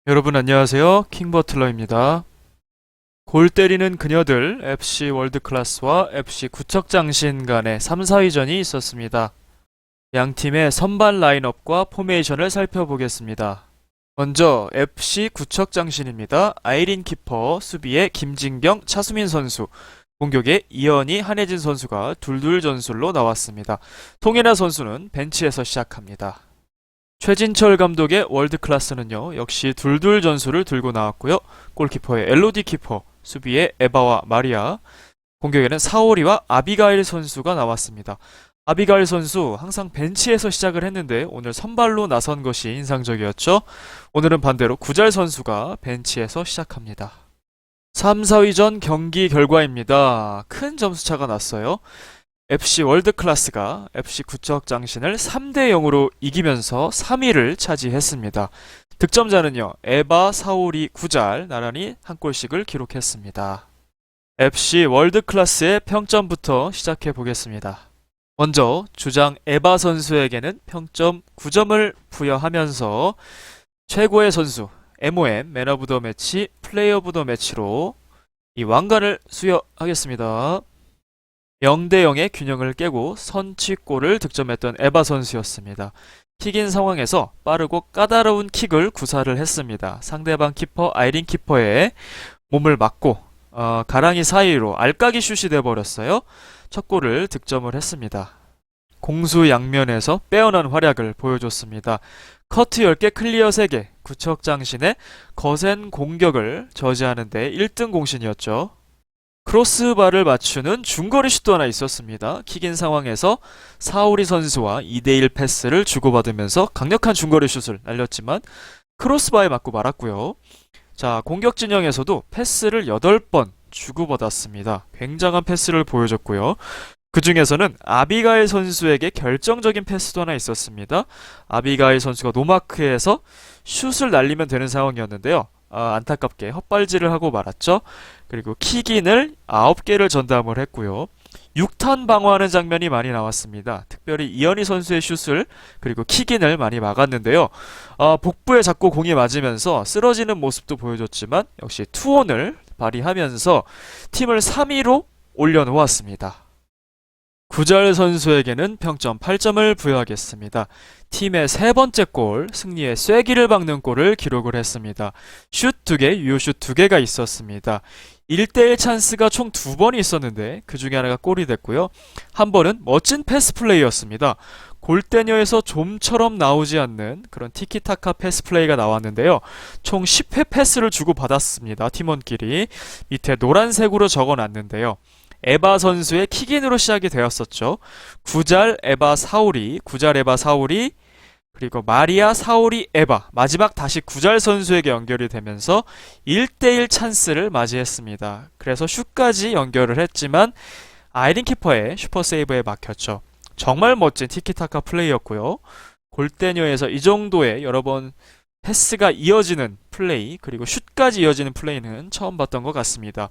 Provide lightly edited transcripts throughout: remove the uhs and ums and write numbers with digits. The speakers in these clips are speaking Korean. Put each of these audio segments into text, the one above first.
여러분 안녕하세요. 킹버틀러입니다. 골 때리는 그녀들 FC 월드클래스와 FC 구척장신 간의 3, 4위전이 있었습니다. 양 팀의 선발 라인업과 포메이션을 살펴보겠습니다. 먼저 FC 구척장신입니다. 아이린 키퍼, 수비에 김진경, 차수민 선수, 공격에 이현희, 한혜진 선수가 둘둘 전술로 나왔습니다. 송혜나 선수는 벤치에서 시작합니다. 최진철 감독의 월드클래스는요, 역시 둘둘 전술을 들고 나왔고요. 골키퍼의 엘로디 키퍼, 수비에 에바와 마리아, 공격에는 사오리와 아비가일 선수가 나왔습니다. 아비가일 선수 항상 벤치에서 시작을 했는데 오늘 선발로 나선 것이 인상적이었죠. 오늘은 반대로 구잘 선수가 벤치에서 시작합니다. 3, 4위전 경기 결과입니다. 큰 점수차가 났어요. FC 월드클래스가 FC 구척장신을 3대 0으로 이기면서 3위를 차지했습니다. 득점자는요, 에바, 사오리, 구잘 나란히 한 골씩을 기록했습니다. FC 월드클래스의 평점부터 시작해 보겠습니다. 먼저 주장 에바 선수에게는 평점 9점을 부여하면서 최고의 선수 MOM 맨 오브 더 매치, 플레이 오브 더 매치로 이 왕관을 수여하겠습니다. 0대 0의 균형을 깨고 선취골을 득점했던 에바 선수였습니다. 킥인 상황에서 빠르고 까다로운 킥을 구사를 했습니다. 상대방 키퍼 아이린 키퍼의 몸을 맞고 가랑이 사이로 알까기 슛이 돼버렸어요. 첫 골을 득점을 했습니다. 공수 양면에서 빼어난 활약을 보여줬습니다. 커트 10개, 클리어 3개, 구척장신의 거센 공격을 저지하는 데 1등 공신이었죠. 크로스바를 맞추는 중거리 슛도 하나 있었습니다. 킥인 상황에서 사오리 선수와 2대1 패스를 주고받으면서 강력한 중거리 슛을 날렸지만 크로스바에 맞고 말았고요. 자, 공격 진영에서도 패스를 8번 주고받았습니다. 굉장한 패스를 보여줬고요. 그 중에서는 아비가일 선수에게 결정적인 패스도 하나 있었습니다. 아비가일 선수가 노마크에서 슛을 날리면 되는 상황이었는데요. 안타깝게 헛발질을 하고 말았죠. 그리고 킥인을 9개를 전담을 했고요. 6탄 방어하는 장면이 많이 나왔습니다. 특별히 이현희 선수의 슛을 그리고 킥인을 많이 막았는데요. 복부에 자꾸 공이 맞으면서 쓰러지는 모습도 보여줬지만 역시 투혼을 발휘하면서 팀을 3위로 올려놓았습니다. 구잘 선수에게는 평점 8점을 부여하겠습니다. 팀의 세 번째 골, 승리의 쐐기를 박는 골을 기록을 했습니다. 슛 2개, 유효슛 2개가 있었습니다. 1대1 찬스가 총 2번이 있었는데 그 중에 하나가 골이 됐고요. 한 번은 멋진 패스 플레이였습니다. 골대녀에서 좀처럼 나오지 않는 그런 티키타카 패스 플레이가 나왔는데요. 총 10회 패스를 주고받았습니다. 팀원끼리. 밑에 노란색으로 적어놨는데요. 에바 선수의 킥인으로 시작이 되었었죠. 구잘, 에바, 사오리, 구잘, 에바, 사오리, 그리고 마리아, 사오리, 에바, 마지막 다시 구잘 선수에게 연결이 되면서 1대1 찬스를 맞이했습니다. 그래서 슛까지 연결을 했지만 아이린 키퍼의 슈퍼 세이브에 막혔죠. 정말 멋진 티키타카 플레이였고요. 골대녀에서 이 정도의 여러 번 패스가 이어지는 플레이, 그리고 슛까지 이어지는 플레이는 처음 봤던 것 같습니다.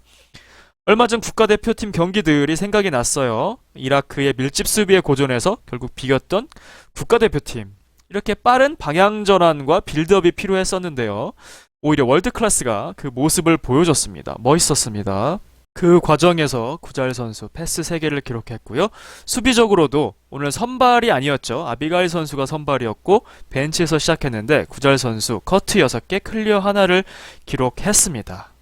얼마 전 국가대표팀 경기들이 생각이 났어요. 이라크의 밀집 수비에 고전해서 결국 비겼던 국가대표팀. 이렇게 빠른 방향 전환과 빌드업이 필요했었는데요. 오히려 월드클래스가 그 모습을 보여줬습니다. 멋있었습니다. 그 과정에서 구잘 선수 패스 3개를 기록했고요. 수비적으로도 오늘 선발이 아니었죠. 아비가일 선수가 선발이었고 벤치에서 시작했는데 구잘 선수 커트 6개, 클리어 하나를 기록했습니다.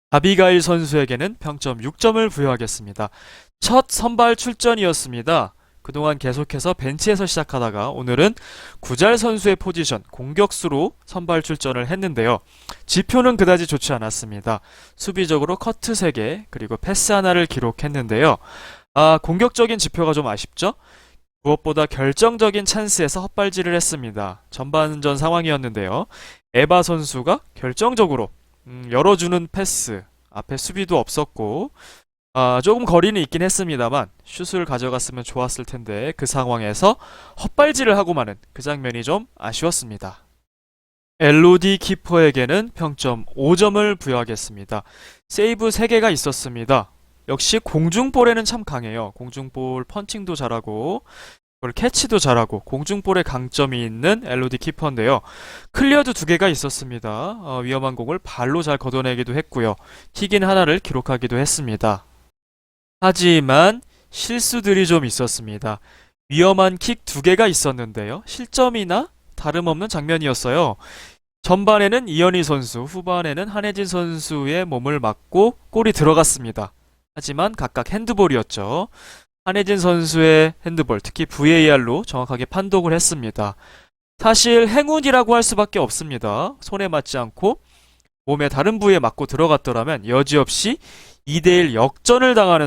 아비가일 선수에게는 평점 6점을 부여하겠습니다. 첫 선발 출전이었습니다. 그동안 계속해서 벤치에서 시작하다가 오늘은 구잘 선수의 포지션 공격수로 선발 출전을 했는데요. 지표는 그다지 좋지 않았습니다. 수비적으로 커트 3개 그리고 패스 하나를 기록했는데요. 공격적인 지표가 좀 아쉽죠? 무엇보다 결정적인 찬스에서 헛발질을 했습니다. 전반전 상황이었는데요. 에바 선수가 결정적으로 열어주는 패스, 앞에 수비도 없었고 조금 거리는 있긴 했습니다만 슛을 가져갔으면 좋았을 텐데 그 상황에서 헛발질을 하고 마는 그 장면이 좀 아쉬웠습니다. 엘로디 키퍼에게는 평점 5점을 부여하겠습니다. 세이브 3개가 있었습니다. 역시 공중볼에는 참 강해요. 공중볼 펀칭도 잘하고 그걸 캐치도 잘하고 공중볼에 강점이 있는 엘로디 키퍼인데요. 클리어도 두 개가 있었습니다. 위험한 공을 발로 잘 걷어내기도 했고요. 킥인 하나를 기록하기도 했습니다. 하지만 실수들이 좀 있었습니다. 위험한 킥 두 개가 있었는데요. 실점이나 다름없는 장면이었어요. 전반에는 이현희 선수, 후반에는 한혜진 선수의 몸을 맞고 골이 들어갔습니다. 하지만 각각 핸드볼이었죠. 한혜진 선수의 핸드볼, 특히 VAR로 정확하게 판독을 했습니다. 사실 행운이라고 할 수밖에 없습니다. 손에 맞지 않고 몸의 다른 부위에 맞고 들어갔더라면 여지없이 2대1 역전을 당하는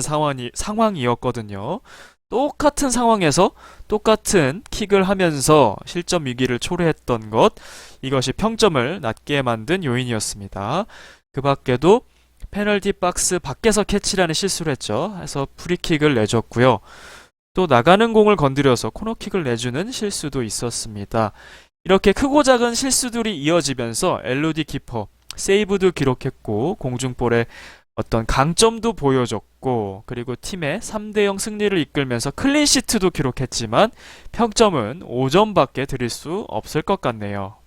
상황이었거든요. 똑같은 상황에서 똑같은 킥을 하면서 실점 위기를 초래했던 것, 이것이 평점을 낮게 만든 요인이었습니다. 그 밖에도 페널티 박스 밖에서 캐치라는 실수를 했죠. 해서 프리킥을 내줬고요. 또 나가는 공을 건드려서 코너킥을 내주는 실수도 있었습니다. 이렇게 크고 작은 실수들이 이어지면서 엘로디 키퍼 세이브도 기록했고 공중볼에 어떤 강점도 보여줬고 그리고 팀의 3대0 승리를 이끌면서 클린시트도 기록했지만 평점은 5점밖에 드릴 수 없을 것 같네요.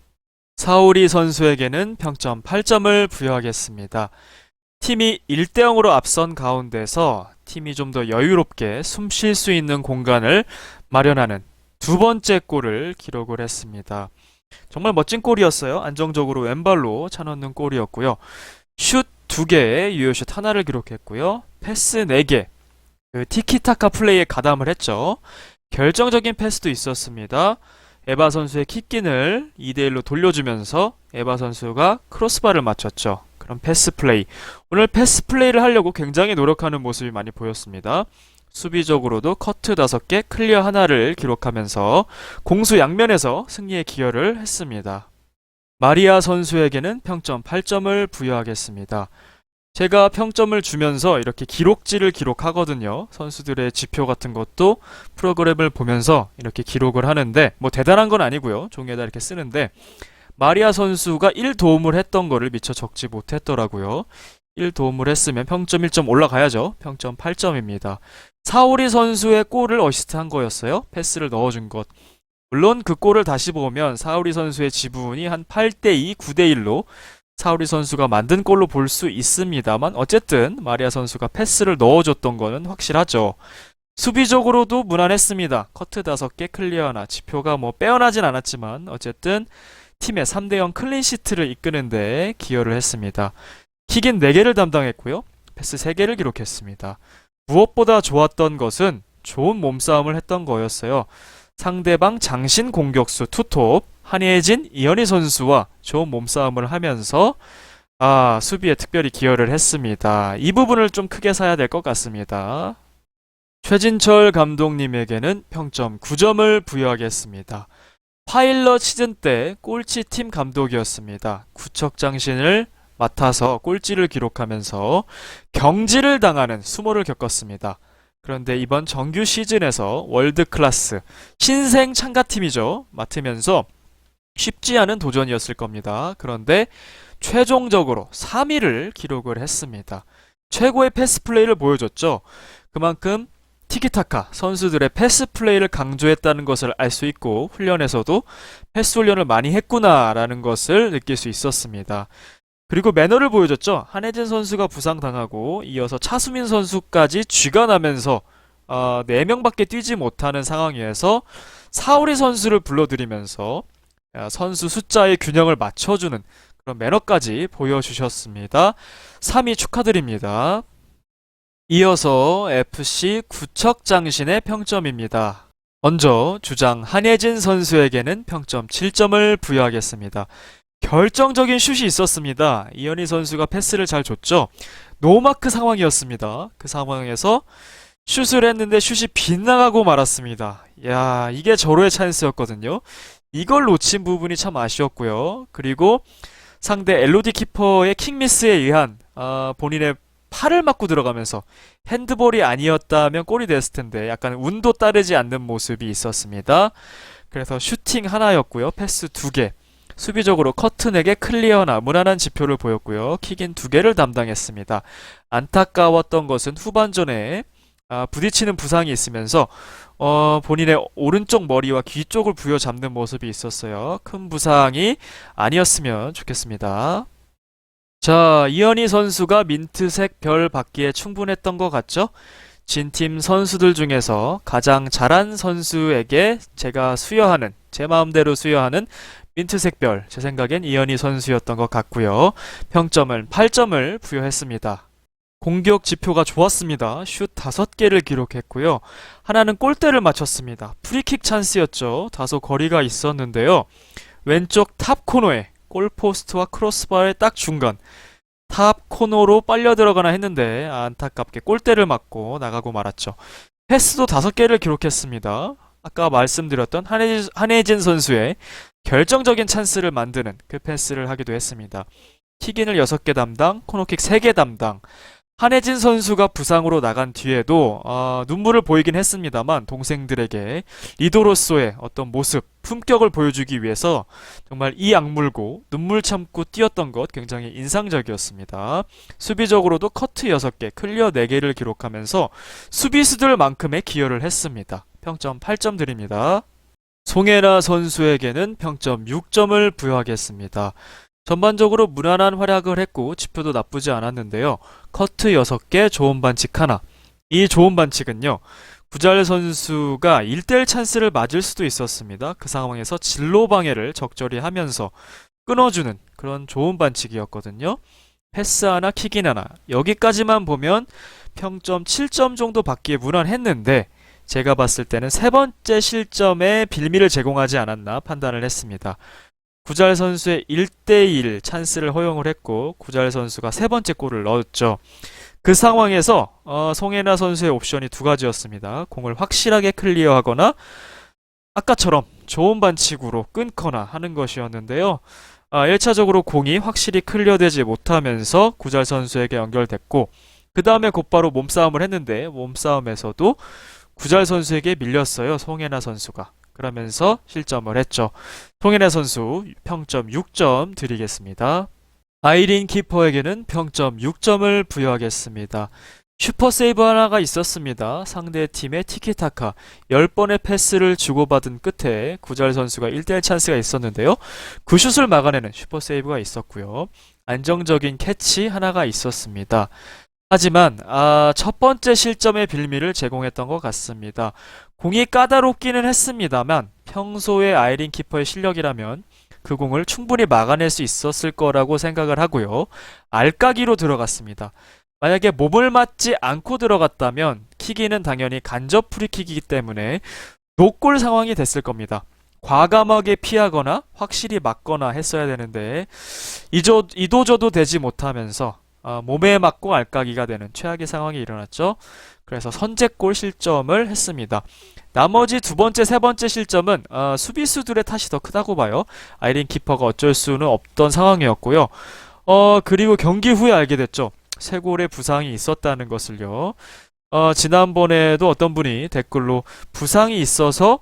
사오리 선수에게는 평점 8점을 부여하겠습니다. 팀이 1대0으로 앞선 가운데서 팀이 좀 더 여유롭게 숨 쉴 수 있는 공간을 마련하는 두 번째 골을 기록을 했습니다. 정말 멋진 골이었어요. 안정적으로 왼발로 차넣는 골이었고요. 슛 2개, 유효슛 하나를 기록했고요. 패스 4개, 티키타카 플레이에 가담을 했죠. 결정적인 패스도 있었습니다. 에바 선수의 킥인을 2대1로 돌려주면서 에바 선수가 크로스바를 맞췄죠. 그런 패스 플레이. 오늘 패스 플레이를 하려고 굉장히 노력하는 모습이 많이 보였습니다. 수비적으로도 커트 5개, 클리어 하나를 기록하면서 공수 양면에서 승리에 기여를 했습니다. 마리아 선수에게는 평점 8점을 부여하겠습니다. 제가 평점을 주면서 이렇게 기록지를 기록하거든요. 선수들의 지표 같은 것도 프로그램을 보면서 이렇게 기록을 하는데 뭐 대단한 건 아니고요. 종이에다 이렇게 쓰는데 마리아 선수가 1 도움을 했던 거를 미처 적지 못했더라고요. 1 도움을 했으면 평점 1점 올라가야죠. 평점 8점입니다. 사오리 선수의 골을 어시스트한 거였어요. 패스를 넣어준 것. 물론 그 골을 다시 보면 사오리 선수의 지분이 한 8대2, 9대1로 사오리 선수가 만든 골로 볼 수 있습니다만 어쨌든 마리아 선수가 패스를 넣어줬던 거는 확실하죠. 수비적으로도 무난했습니다. 커트 5개, 클리어 하나. 지표가 뭐 빼어나진 않았지만 어쨌든 팀의 3대0 클린시트를 이끄는데 기여를 했습니다. 킥인 4개를 담당했고요. 패스 3개를 기록했습니다. 무엇보다 좋았던 것은 좋은 몸싸움을 했던 거였어요. 상대방 장신 공격수 투톱 한예진, 이현희 선수와 좋은 몸싸움을 하면서 수비에 특별히 기여를 했습니다. 이 부분을 좀 크게 사야 될 것 같습니다. 최진철 감독님에게는 평점 9점을 부여하겠습니다. 파일럿 시즌 때 꼴찌 팀 감독이었습니다. 구척장신을 맡아서 꼴찌를 기록하면서 경질을 당하는 수모를 겪었습니다. 그런데 이번 정규 시즌에서 월드클래스 신생 참가팀이죠. 맡으면서 쉽지 않은 도전이었을 겁니다. 그런데 최종적으로 3위를 기록을 했습니다. 최고의 패스 플레이를 보여줬죠. 그만큼 티키타카 선수들의 패스 플레이를 강조했다는 것을 알 수 있고 훈련에서도 패스 훈련을 많이 했구나라는 것을 느낄 수 있었습니다. 그리고 매너를 보여줬죠. 한혜진 선수가 부상당하고 이어서 차수민 선수까지 쥐가 나면서 4명밖에 뛰지 못하는 상황에서 사오리 선수를 불러들이면서 선수 숫자의 균형을 맞춰주는 그런 매너까지 보여주셨습니다. 3위 축하드립니다. 이어서 FC 구척장신의 평점입니다. 먼저 주장 한예진 선수에게는 평점 7점을 부여하겠습니다. 결정적인 슛이 있었습니다. 이현희 선수가 패스를 잘 줬죠. 노마크 상황이었습니다. 그 상황에서 슛을 했는데 슛이 빗나가고 말았습니다. 야, 이게 절호의 찬스였거든요. 이걸 놓친 부분이 참 아쉬웠고요. 그리고 상대 엘로디 키퍼의 킥미스에 의한 본인의 팔을 맞고 들어가면서 핸드볼이 아니었다면 골이 됐을 텐데 약간 운도 따르지 않는 모습이 있었습니다. 그래서 슈팅 하나였고요. 패스 2개. 수비적으로 커트 4개, 클리어나 무난한 지표를 보였고요. 킥인 2개를 담당했습니다. 안타까웠던 것은 후반전에 부딪히는 부상이 있으면서 본인의 오른쪽 머리와 귀 쪽을 부여잡는 모습이 있었어요. 큰 부상이 아니었으면 좋겠습니다. 자, 이현희 선수가 민트색 별 받기에 충분했던 것 같죠? 진팀 선수들 중에서 가장 잘한 선수에게 제가 수여하는, 제 마음대로 수여하는 민트색 별, 제 생각엔 이현희 선수였던 것 같고요. 평점은 8점을 부여했습니다. 공격 지표가 좋았습니다. 슛 5개를 기록했고요. 하나는 골대를 맞췄습니다. 프리킥 찬스였죠. 다소 거리가 있었는데요. 왼쪽 탑 코너에 골포스트와 크로스바의 딱 중간 탑 코너로 빨려 들어가나 했는데 안타깝게 골대를 맞고 나가고 말았죠. 패스도 5개를 기록했습니다. 아까 말씀드렸던 한혜진 선수의 결정적인 찬스를 만드는 그 패스를 하기도 했습니다. 킥인을 6개 담당, 코너킥 3개 담당. 한혜진 선수가 부상으로 나간 뒤에도 눈물을 보이긴 했습니다만 동생들에게 리더로서의 어떤 모습, 품격을 보여주기 위해서 정말 이 악물고 눈물 참고 뛰었던 것 굉장히 인상적이었습니다. 수비적으로도 커트 6개, 클리어 4개를 기록하면서 수비수들만큼의 기여를 했습니다. 평점 8점 드립니다. 송혜나 선수에게는 평점 6점을 부여하겠습니다. 전반적으로 무난한 활약을 했고 지표도 나쁘지 않았는데요. 커트 6개, 좋은 반칙 하나. 이 좋은 반칙은요. 구잘 선수가 1대1 찬스를 맞을 수도 있었습니다. 그 상황에서 진로 방해를 적절히 하면서 끊어주는 그런 좋은 반칙이었거든요. 패스 하나, 킥인 하나. 여기까지만 보면 평점 7점 정도 받기에 무난했는데 제가 봤을 때는 세 번째 실점에 빌미를 제공하지 않았나 판단을 했습니다. 구잘 선수의 1대1 찬스를 허용을 했고 구잘 선수가 세 번째 골을 넣었죠. 그 상황에서 송혜나 선수의 옵션이 두 가지였습니다. 공을 확실하게 클리어하거나 아까처럼 좋은 반칙으로 끊거나 하는 것이었는데요. 1차적으로 공이 확실히 클리어되지 못하면서 구잘 선수에게 연결됐고 그 다음에 곧바로 몸싸움을 했는데 몸싸움에서도 구잘 선수에게 밀렸어요. 송혜나 선수가. 그러면서 실점을 했죠. 송혜나 선수 평점 6점 드리겠습니다. 아이린 키퍼에게는 평점 6점을 부여하겠습니다. 슈퍼 세이브 하나가 있었습니다. 상대 팀의 티키타카 10번의 패스를 주고받은 끝에 구잘 선수가 1대1 찬스가 있었는데요. 그 슛을 막아내는 슈퍼 세이브가 있었고요. 안정적인 캐치 하나가 있었습니다. 하지만 첫 번째 실점의 빌미를 제공했던 것 같습니다. 공이 까다롭기는 했습니다만 평소에 아이린 키퍼의 실력이라면 그 공을 충분히 막아낼 수 있었을 거라고 생각을 하고요. 알까기로 들어갔습니다. 만약에 몸을 맞지 않고 들어갔다면 킥이는 당연히 간접 프리킥이기 때문에 노골 상황이 됐을 겁니다. 과감하게 피하거나 확실히 막거나 했어야 되는데 이도저도 되지 못하면서 몸에 맞고 알까기가 되는 최악의 상황이 일어났죠. 그래서 선제골 실점을 했습니다. 나머지 두 번째, 세 번째 실점은 수비수들의 탓이 더 크다고 봐요. 아이린 키퍼가 어쩔 수는 없던 상황이었고요. 그리고 경기 후에 알게 됐죠. 세 골의 부상이 있었다는 것을요. 지난번에도 어떤 분이 댓글로 부상이 있어서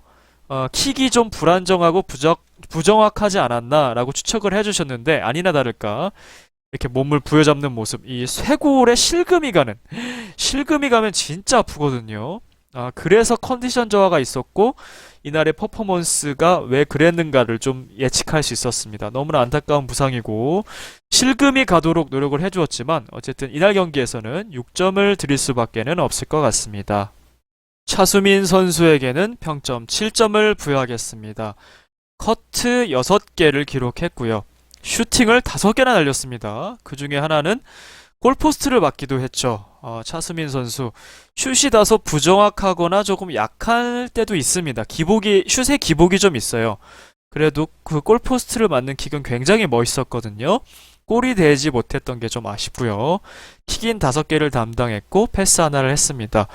킥이 좀 불안정하고 부정확하지 않았나 라고 추측을 해주셨는데 아니나 다를까 이렇게 몸을 부여잡는 모습, 이 쇄골에 실금이 가면 진짜 아프거든요. 그래서 컨디션 저하가 있었고 이날의 퍼포먼스가 왜 그랬는가를 좀 예측할 수 있었습니다. 너무나 안타까운 부상이고 실금이 가도록 노력을 해주었지만 어쨌든 이날 경기에서는 6점을 드릴 수밖에는 없을 것 같습니다. 차수민 선수에게는 평점 7점을 부여하겠습니다. 커트 6개를 기록했고요. 슈팅을 5개나 날렸습니다. 그 중에 하나는 골포스트를 맞기도 했죠. 차수민 선수 슛이 다소 부정확하거나 조금 약할 때도 있습니다. 슛의 기복이 좀 있어요. 그래도 그 골포스트를 맞는 킥은 굉장히 멋있었거든요. 골이 되지 못했던 게 좀 아쉽고요. 킥인 5개를 담당했고 패스 하나를 했습니다.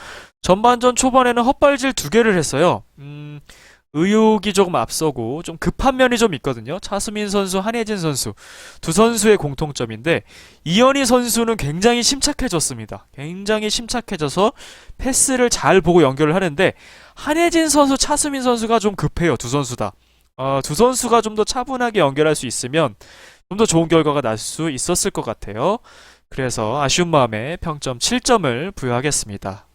전반전 초반에는 헛발질 2개를 했어요. 의욕이 조금 앞서고 좀 급한 면이 좀 있거든요. 차수민 선수, 한혜진 선수 두 선수의 공통점인데 이현희 선수는 굉장히 심착해졌습니다. 굉장히 심착해져서 패스를 잘 보고 연결을 하는데 한혜진 선수, 차수민 선수가 좀 급해요. 두 선수 다. 두 선수가 좀 더 차분하게 연결할 수 있으면 좀 더 좋은 결과가 날 수 있었을 것 같아요. 그래서 아쉬운 마음에 평점 7점을 부여하겠습니다.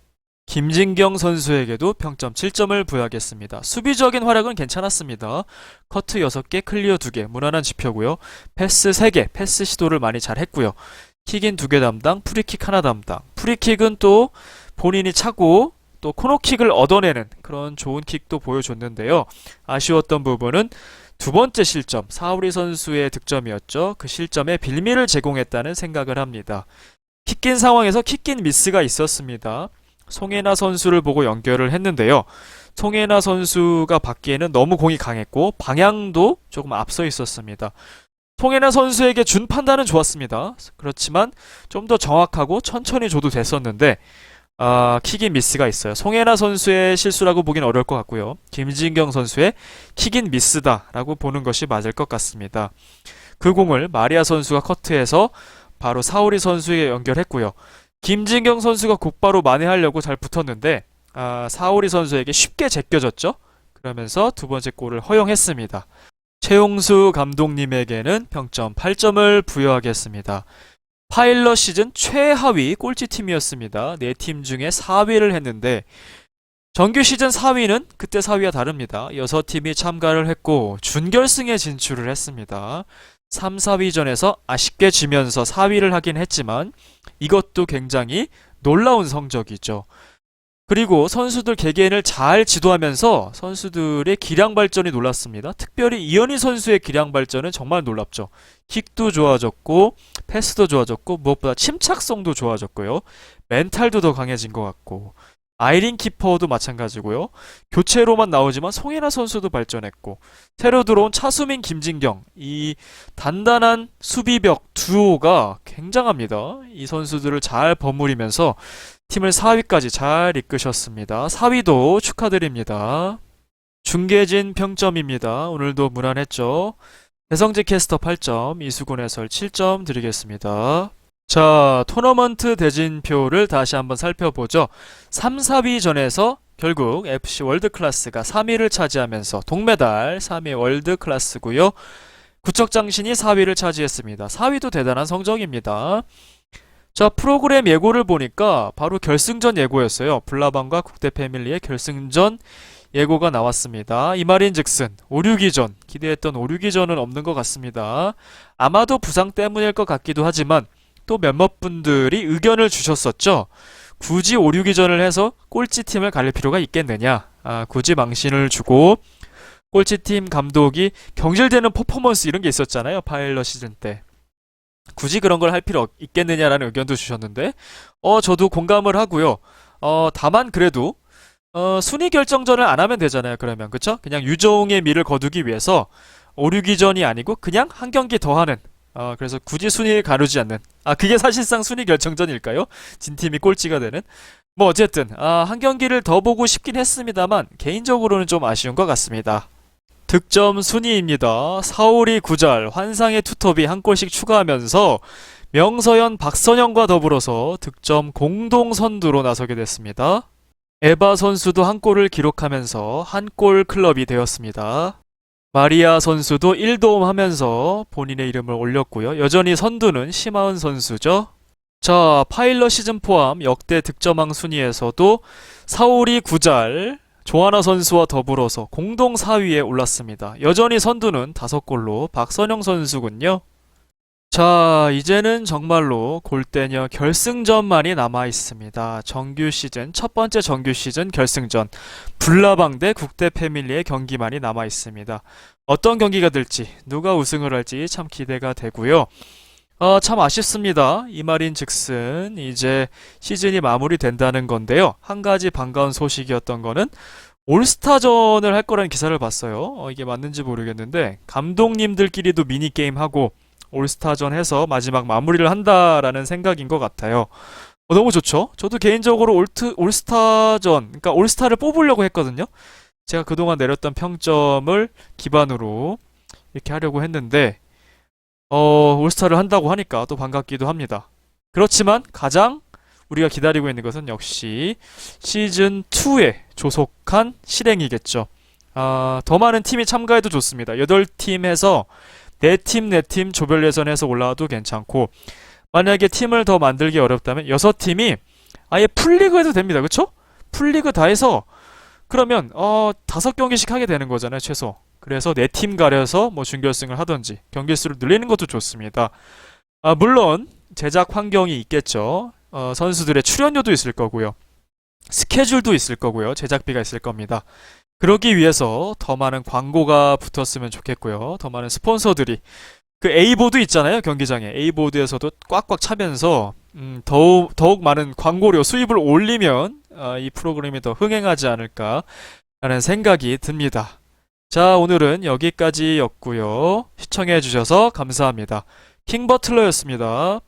김진경 선수에게도 평점 7점을 부여하겠습니다. 수비적인 활약은 괜찮았습니다. 커트 6개, 클리어 2개, 무난한 지표고요. 패스 3개, 패스 시도를 많이 잘 했고요. 킥인 2개 담당, 프리킥 하나 담당. 프리킥은 또 본인이 차고 또 코너킥을 얻어내는 그런 좋은 킥도 보여줬는데요. 아쉬웠던 부분은 두 번째 실점, 사우리 선수의 득점이었죠. 그 실점에 빌미를 제공했다는 생각을 합니다. 킥인 상황에서 킥인 미스가 있었습니다. 송혜나 선수를 보고 연결을 했는데요. 송혜나 선수가 받기에는 너무 공이 강했고 방향도 조금 앞서 있었습니다. 송혜나 선수에게 준 판단은 좋았습니다. 그렇지만 좀 더 정확하고 천천히 줘도 됐었는데 킥인 미스가 있어요. 송혜나 선수의 실수라고 보긴 어려울 것 같고요. 김진경 선수의 킥인 미스다라고 보는 것이 맞을 것 같습니다. 그 공을 마리아 선수가 커트해서 바로 사오리 선수에게 연결했고요. 김진경 선수가 곧바로 만회하려고 잘 붙었는데 사오리 선수에게 쉽게 제껴졌죠. 그러면서 두 번째 골을 허용했습니다. 최용수 감독님에게는 평점 8점을 부여하겠습니다. 파일럿 시즌 최하위 꼴찌팀이었습니다. 4팀 중에 4위를 했는데 정규 시즌 4위는 그때 4위와 다릅니다. 6팀이 참가를 했고 준결승에 진출을 했습니다. 3, 4위전에서 아쉽게 지면서 4위를 하긴 했지만 이것도 굉장히 놀라운 성적이죠. 그리고 선수들 개개인을 잘 지도하면서 선수들의 기량 발전이 놀랐습니다. 특별히 이현희 선수의 기량 발전은 정말 놀랍죠. 킥도 좋아졌고 패스도 좋아졌고 무엇보다 침착성도 좋아졌고요. 멘탈도 더 강해진 것 같고 아이린 키퍼도 마찬가지고요. 교체로만 나오지만 송혜나 선수도 발전했고 새로 들어온 차수민, 김진경 이 단단한 수비벽 듀오가 굉장합니다. 이 선수들을 잘 버무리면서 팀을 4위까지 잘 이끄셨습니다. 4위도 축하드립니다. 중계진 평점입니다. 오늘도 무난했죠. 배성재 캐스터 8점, 이수근 해설 7점 드리겠습니다. 자, 토너먼트 대진표를 다시 한번 살펴보죠. 3, 4위전에서 결국 FC 월드클래스가 3위를 차지하면서 동메달 3위 월드클래스고요. 구척장신이 4위를 차지했습니다. 4위도 대단한 성적입니다. 자, 프로그램 예고를 보니까 바로 결승전 예고였어요. 블라방과 국대패밀리의 결승전 예고가 나왔습니다. 이 말인즉슨 5-6위전, 기대했던 5-6위전은 없는 것 같습니다. 아마도 부상 때문일 것 같기도 하지만 또 몇몇 분들이 의견을 주셨었죠. 굳이 5-6위전을 해서 꼴찌팀을 가릴 필요가 있겠느냐. 굳이 망신을 주고 꼴찌팀 감독이 경질되는 퍼포먼스 이런 게 있었잖아요. 파일럿 시즌 때. 굳이 그런 걸 할 필요 있겠느냐라는 의견도 주셨는데 저도 공감을 하고요. 다만 그래도 순위 결정전을 안 하면 되잖아요. 그러면 그쵸? 그냥 유종의 미를 거두기 위해서 5-6위전이 아니고 그냥 한 경기 더 하는 그래서 굳이 순위를 가르지 않는 그게 사실상 순위 결정전일까요? 진 팀이 꼴찌가 되는 뭐 어쨌든 한 경기를 더 보고 싶긴 했습니다만 개인적으로는 좀 아쉬운 것 같습니다. 득점 순위입니다. 사오리 구잘, 환상의 투톱이 한 골씩 추가하면서 명서현, 박선영과 더불어서 득점 공동 선두로 나서게 됐습니다. 에바 선수도 한 골을 기록하면서 한 골 클럽이 되었습니다. 마리아 선수도 1도움 하면서 본인의 이름을 올렸고요. 여전히 선두는 심하은 선수죠. 자, 파일럿 시즌 포함 역대 득점왕 순위에서도 사오리 구잘, 조하나 선수와 더불어서 공동 4위에 올랐습니다. 여전히 선두는 5골로 박선영 선수군요. 자, 이제는 정말로 골대녀 결승전만이 남아있습니다. 정규 시즌, 첫 번째 정규 시즌 결승전 블라방 대 국대패밀리의 경기만이 남아있습니다. 어떤 경기가 될지, 누가 우승을 할지 참 기대가 되고요. 참 아쉽습니다. 이 말인즉슨 이제 시즌이 마무리된다는 건데요. 한 가지 반가운 소식이었던 거는 올스타전을 할 거라는 기사를 봤어요. 이게 맞는지 모르겠는데 감독님들끼리도 미니게임하고 올스타전 해서 마지막 마무리를 한다라는 생각인 것 같아요. 너무 좋죠? 저도 개인적으로 올스타전, 그러니까 올스타를 뽑으려고 했거든요. 제가 그동안 내렸던 평점을 기반으로 이렇게 하려고 했는데 올스타를 한다고 하니까 또 반갑기도 합니다. 그렇지만 가장 우리가 기다리고 있는 것은 역시 시즌2에 조속한 실행이겠죠. 더 많은 팀이 참가해도 좋습니다. 8팀에서 4팀 조별 예선에서 올라와도 괜찮고 만약에 팀을 더 만들기 어렵다면 6팀이 아예 풀리그 해도 됩니다. 그쵸? 풀리그 다 해서 그러면 5경기씩 하게 되는 거잖아요, 최소. 그래서 4팀 가려서 뭐 준결승을 하던지 경기 수를 늘리는 것도 좋습니다. 물론 제작 환경이 있겠죠. 선수들의 출연료도 있을 거고요. 스케줄도 있을 거고요. 제작비가 있을 겁니다. 그러기 위해서 더 많은 광고가 붙었으면 좋겠고요. 더 많은 스폰서들이 그 A보드 있잖아요, 경기장에. A보드에서도 꽉꽉 차면서 더욱 많은 광고료 수입을 올리면 이 프로그램이 더 흥행하지 않을까 라는 생각이 듭니다. 자, 오늘은 여기까지였고요. 시청해 주셔서 감사합니다. 킹버틀러였습니다.